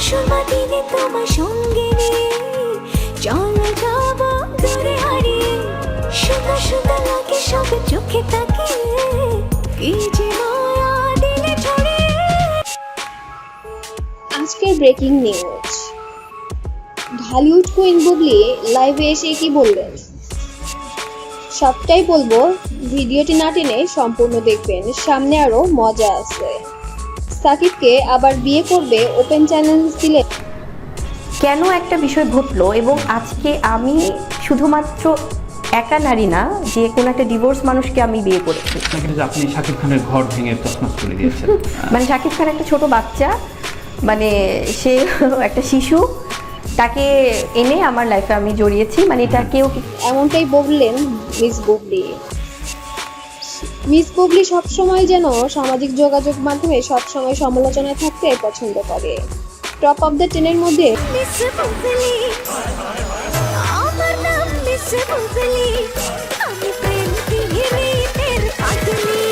সুরমা দিনে তোমার সঙ্গে নিয়ে চলে যাব দূরে হারিয়ে, সুন্দর সুন্দর লাগে সব চোখে তাকিয়ে, কি যে মায়া দিলে ছড়িয়ে। আজকের breaking news, Dhallywood queen Bubly লাইভে এসে কি বললেন সবটাই বলবো, ভিডিওটি না টেনে সম্পূর্ণ দেখবেন, সামনে আরো মজা আছে। সাকিবকে আবার বিয়ে করবে ওপেন চ্যালেঞ্জ দিলে কেন একটা বিষয় ঘটলো, এবং আজকে আমি শুধুমাত্র একা নারী না, যে কোনো একটা ডিভোর্স মানুষকে আমি বিয়ে করেছি। আপনি শাকিব খানের ঘর ভেঙে তছনছ করে দিয়েছেন। মানে শাকিব খান একটা ছোট বাচ্চা, মানে সে একটা শিশু, তাকে এনে আমার লাইফে আমি জড়িয়েছি, মানে এটা কেউ এমনটাই বললেন মিস বুবলি। মিস বুবলি সবসময় যেন সামাজিক যোগাযোগ মাধ্যমে সবসময় সমালোচনায় থাকতে পছন্দ করে। টপ অফ দ্য 10 এর মধ্যে মিস বুবলি, আমার নাম মিস বুবলি, আমি প্রেম পীড়িতের পাগলি।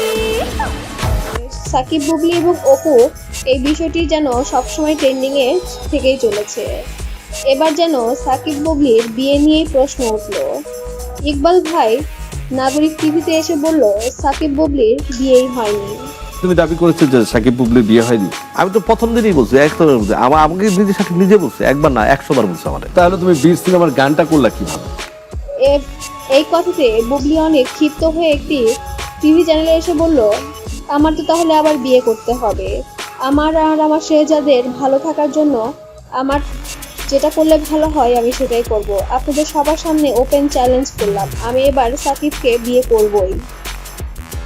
সাকিব বুবলি এবং অপু এই বিষয়টি যেন সবসময় ট্রেন্ডিং এ থেকেই চলেছে। এবার যেন সাকিব বুবলির বিয়ে নিয়েই প্রশ্ন উঠল। ইকবাল ভাই নাগরিক টিভিতে এসে বলল সাকিব বুবলির বিয়েই হয়নি। তুমি দাবি করেছো যে সাকিব বুবলির বিয়ে হয়নি। আমি তো প্রথম দিনই বলছি, একবার বলছি, আমাকে নিজে সাকিব নিজে বলছে, একবার না 100 বার বলছে আমাদের। তাহলে তুমি বীর সিনেমার গানটা করলা কিভাবে? এই কথাতে বুবলি অনেক ক্ষিপ্ত হয়ে একটি টিভি চ্যানেলে এসে বলল, আমার তো তাহলে আবার বিয়ে করতে হবে। আমার আর আমার শেহজাদের ভালো থাকার জন্য আমার যেটা করলে ভালো হয় আমি সেটাই করব। আপনাদের সবার সামনে ওপেন চ্যালেঞ্জ করলাম, আমি এবার সাকিবকে বিয়ে করবই।